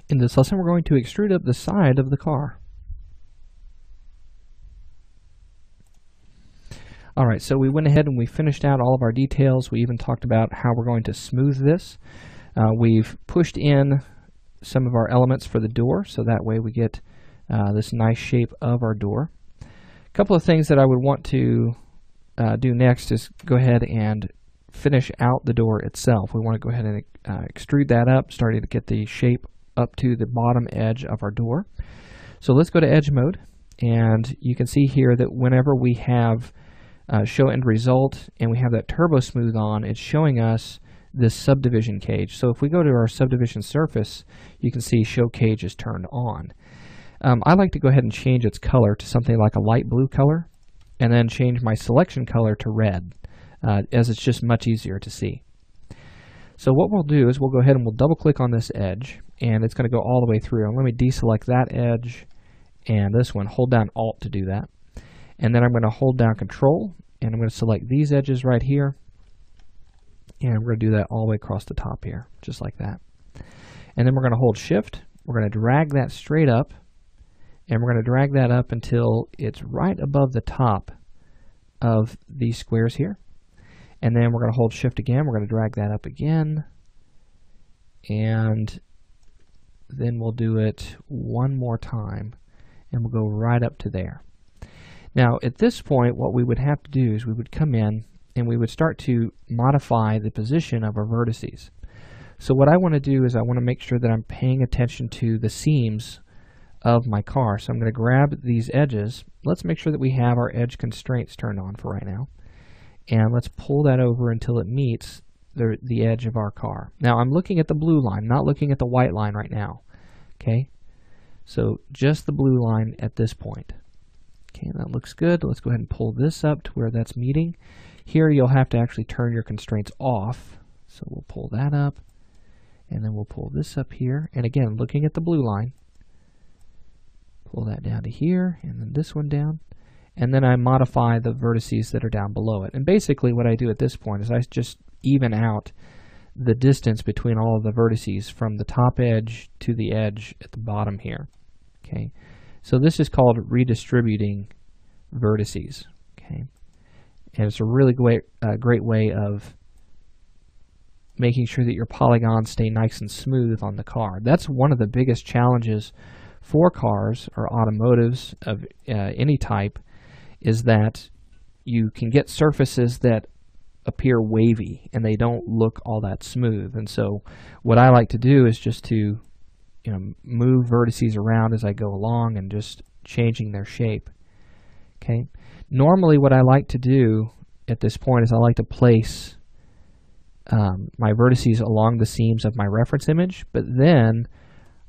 In this lesson, we're going to extrude up the side of the car. Alright, so we went ahead and we finished out all of our details. We even talked about how we're going to smooth this. We've pushed in some of our elements for the door, so that way we get this nice shape of our door. A couple of things that I would want to do next is go ahead and finish out the door itself. We want to go ahead and extrude that up, starting to get the shape up to the bottom edge of our door. So let's go to edge mode, and you can see here that whenever we have show end result and we have that turbo smooth on, it's showing us this subdivision cage. So if we go to our subdivision surface, you can see show cage is turned on. I like to go ahead and change its color to something like a light blue color, and then change my selection color to red, as it's just much easier to see. So what we'll do is we'll go ahead and we'll double click on this edge, and it's going to go all the way through. And let me deselect that edge and this one. Hold down Alt to do that. And then I'm going to hold down Control, and I'm going to select these edges right here, and we're going to do that all the way across the top here, just like that. And then we're going to hold Shift, we're going to drag that straight up, and we're going to drag that up until it's right above the top of these squares here. And then we're going to hold Shift again, we're going to drag that up again, and then we'll do it one more time, and we'll go right up to there. Now at this point, what we would have to do is we would come in and we would start to modify the position of our vertices. So what I want to do is I want to make sure that I'm paying attention to the seams of my car. So I'm going to grab these edges. Let's make sure that we have our edge constraints turned on for right now. And let's pull that over until it meets the edge of our car. Now I'm looking at the blue line, not looking at the white line right now. Okay, so just the blue line at this point. Okay, that looks good. Let's go ahead and pull this up to where that's meeting. Here you'll have to actually turn your constraints off. So we'll pull that up, and then we'll pull this up here. And again, looking at the blue line, pull that down to here, and then this one down. And then I modify the vertices that are down below it. And basically what I do at this point is I just even out the distance between all of the vertices from the top edge to the edge at the bottom here. Okay, so this is called redistributing vertices. Okay, and it's a really great way of making sure that your polygons stay nice and smooth on the car. That's one of the biggest challenges for cars or automotives of any type, is that you can get surfaces that appear wavy and they don't look all that smooth. And so what I like to do is just to move vertices around as I go along and just changing their shape. Okay. Normally what I like to do at this point is I like to place my vertices along the seams of my reference image, but then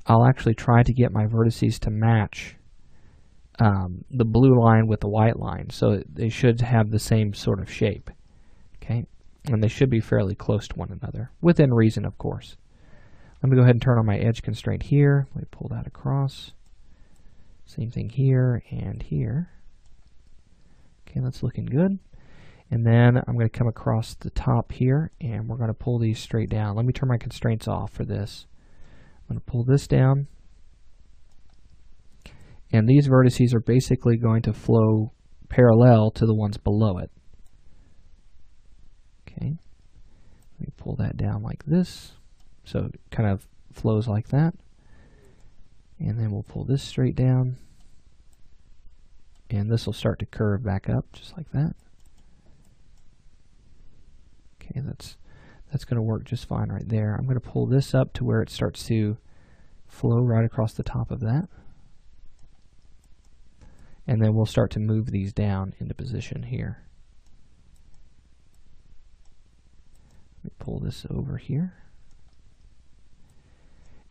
I'll actually try to get my vertices to match the blue line with the white line, so they should have the same sort of shape. Okay, and they should be fairly close to one another, within reason, of course. Let me go ahead and turn on my edge constraint here. Let me pull that across. Same thing here and here. Okay, that's looking good. And then I'm going to come across the top here, and we're going to pull these straight down. Let me turn my constraints off for this. I'm going to pull this down. And these vertices are basically going to flow parallel to the ones below it. Okay, let me pull that down like this, so it kind of flows like that. And then we'll pull this straight down, and this will start to curve back up just like that. Okay, that's going to work just fine right there. I'm going to pull this up to where it starts to flow right across the top of that. And then we'll start to move these down into position here. Let me pull this over here.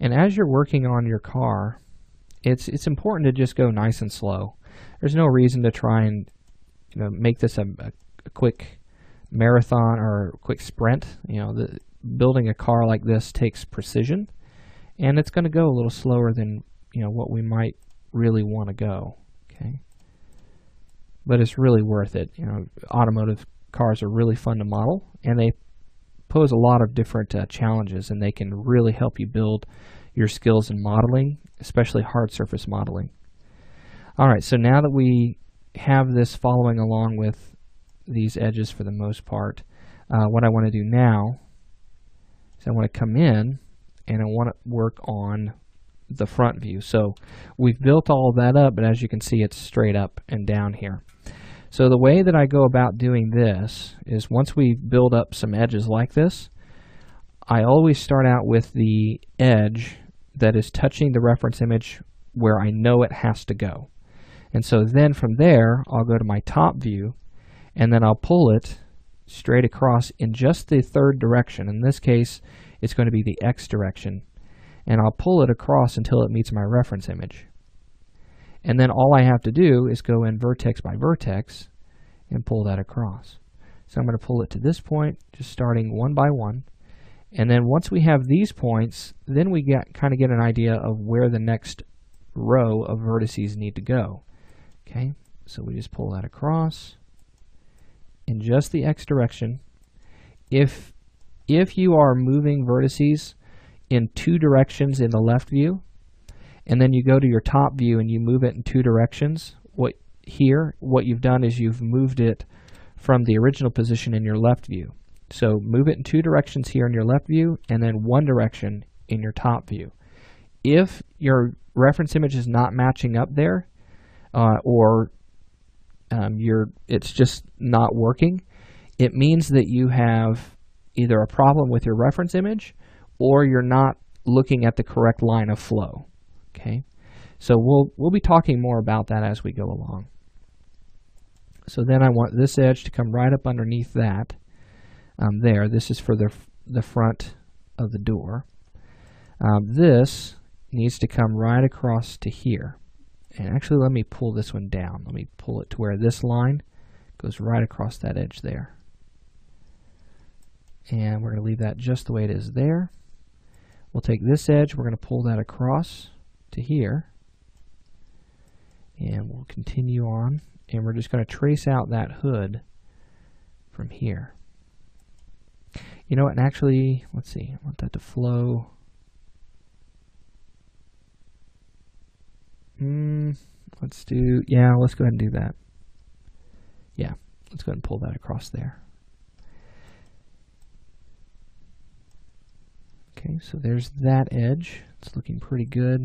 And as you're working on your car, it's important to just go nice and slow. There's no reason to try and make this a quick marathon or a quick sprint. Building a car like this takes precision, and it's going to go a little slower than what we might really want to go. Okay, but it's really worth it. Automotive cars are really fun to model, and they pose a lot of different challenges, and they can really help you build your skills in modeling, especially hard surface modeling. Alright, so now that we have this following along with these edges for the most part, what I want to do now is I want to come in and I want to work on the front view. So we've built all that up, but as you can see, it's straight up and down here. So the way that I go about doing this is once we build up some edges like this, I always start out with the edge that is touching the reference image where I know it has to go. And so then from there, I'll go to my top view, and then I'll pull it straight across in just the third direction. In this case, it's going to be the X direction. And I'll pull it across until it meets my reference image. And then all I have to do is go in vertex by vertex and pull that across. So I'm going to pull it to this point, just starting one by one. And then once we have these points, then we kind of get an idea of where the next row of vertices need to go. Okay, so we just pull that across in just the X direction. If you are moving vertices in two directions in the left view, and then you go to your top view and you move it in two directions, what you've done is you've moved it from the original position in your left view. So move it in two directions here in your left view, and then one direction in your top view. If your reference image is not matching up there, or it's just not working, it means that you have either a problem with your reference image, or you're not looking at the correct line of flow. Okay, so we'll be talking more about that as we go along. So then I want this edge to come right up underneath that. There, this is for the front of the door. This needs to come right across to here. And actually, let me pull this one down. Let me pull it to where this line goes right across that edge there. And we're going to leave that just the way it is there. We'll take this edge, we're going to pull that across to here. And we'll continue on. And we're just going to trace out that hood from here. You know what, and actually, let's see, I want that to flow. Let's go ahead and do that. Yeah, let's go ahead and pull that across there. Okay, so there's that edge. It's looking pretty good.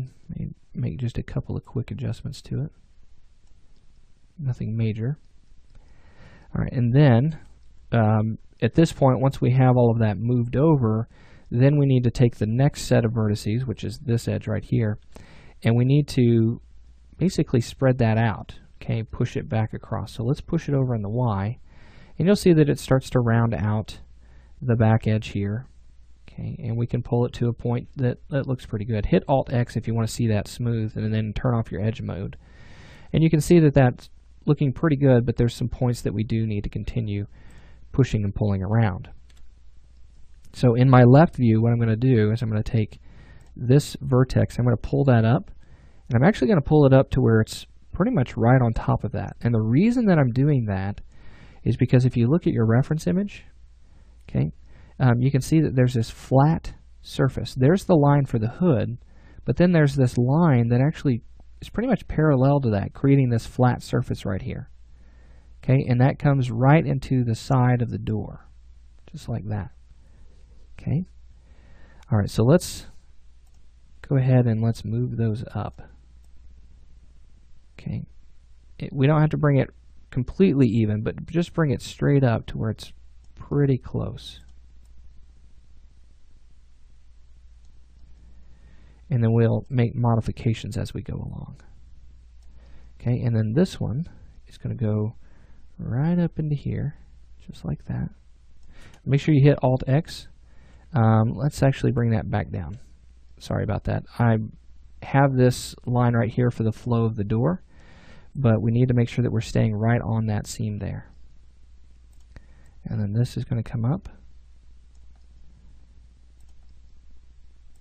Make just a couple of quick adjustments to it. Nothing major. All right, and then at this point, once we have all of that moved over, then we need to take the next set of vertices, which is this edge right here, and we need to basically spread that out, okay, push it back across. So let's push it over on the Y, and you'll see that it starts to round out the back edge here, okay, and we can pull it to a point that looks pretty good. Hit Alt-X if you want to see that smooth, and then turn off your edge mode. And you can see that that's looking pretty good, but there's some points that we do need to continue pushing and pulling around. So in my left view, what I'm going to do is I'm going to take this vertex, I'm going to pull that up, and I'm actually going to pull it up to where it's pretty much right on top of that. And the reason that I'm doing that is because if you look at your reference image, okay, you can see that there's this flat surface. There's the line for the hood, but then there's this line that actually is pretty much parallel to that, creating this flat surface right here. Okay, and that comes right into the side of the door, just like that. Okay, all right, so let's go ahead and let's move those up. Okay, we don't have to bring it completely even, but just bring it straight up to where it's pretty close. And then we'll make modifications as we go along. Okay, and then this one is going to go right up into here, just like that. Make sure you hit Alt-X. Let's actually bring that back down. Sorry about that. I have this line right here for the flow of the door, but we need to make sure that we're staying right on that seam there. And then this is going to come up.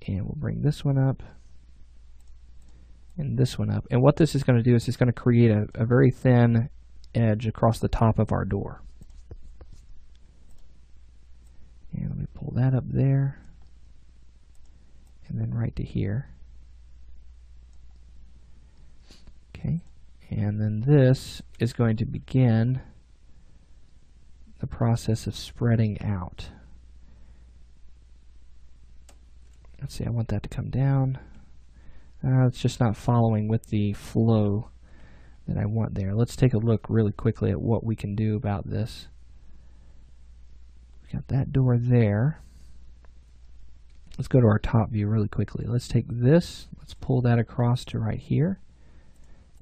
And we'll bring this one up. And this one up. And what this is going to do is it's going to create a very thin edge across the top of our door. And let me pull that up there. and then right to here. Okay, and then this is going to begin the process of spreading out. Let's see, I want that to come down. It's just not following with the flow that I want there. Let's take a look really quickly at what we can do about this. We got that door there. Let's go to our top view really quickly. Let's take this, let's pull that across to right here,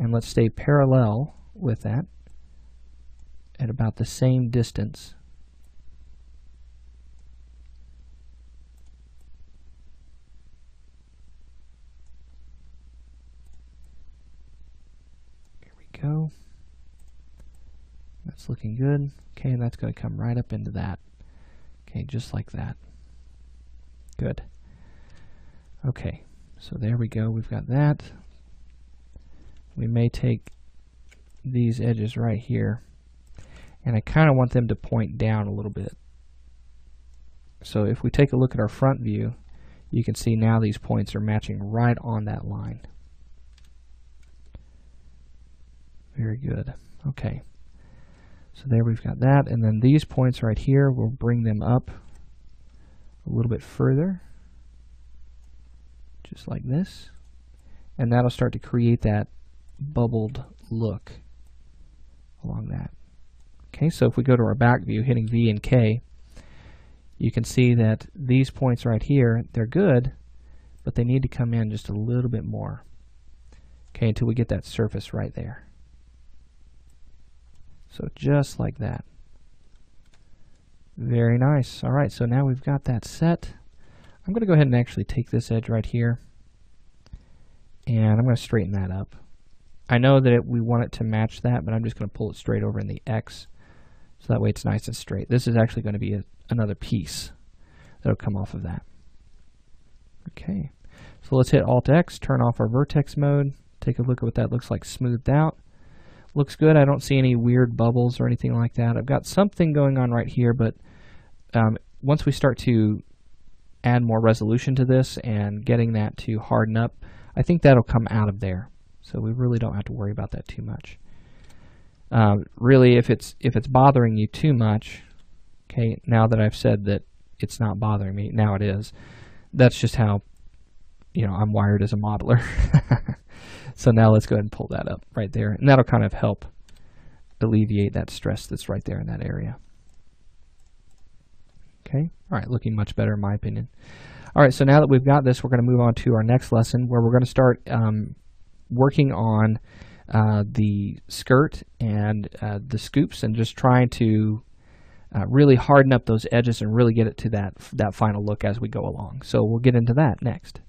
and let's stay parallel with that at about the same distance. Here we go. That's looking good. Okay, and that's going to come right up into that. Okay, just like that. Good. Okay, so there we go. We've got that. We may take these edges right here, and I kind of want them to point down a little bit. So if we take a look at our front view, you can see now these points are matching right on that line. Very good. Okay. So there we've got that, and then these points right here, we'll bring them up a little bit further, just like this, and that'll start to create that bubbled look along that. Okay, so if we go to our back view, hitting V and K, you can see that these points right here, they're good, but they need to come in just a little bit more. Okay, until we get that surface right there. So just like that. Very nice. All right, so now we've got that set. I'm going to go ahead and actually take this edge right here, and I'm going to straighten that up. I know that we want it to match that, but I'm just going to pull it straight over in the X, so that way it's nice and straight. This is actually going to be another piece that'll come off of that. Okay, so let's hit Alt-X, turn off our vertex mode, take a look at what that looks like smoothed out. Looks good. I don't see any weird bubbles or anything like that. I've got something going on right here, but once we start to add more resolution to this and getting that to harden up, I think that'll come out of there. So we really don't have to worry about that too much. Really, if it's bothering you too much, okay, now that I've said that it's not bothering me, now it is. That's just how, I'm wired as a modeler. So now let's go ahead and pull that up right there, and that'll kind of help alleviate that stress that's right there in that area. Okay, all right, looking much better in my opinion. All right, so now that we've got this, we're going to move on to our next lesson where we're going to start working on the skirt and the scoops, and just trying to really harden up those edges and really get it to that final look as we go along. So we'll get into that next.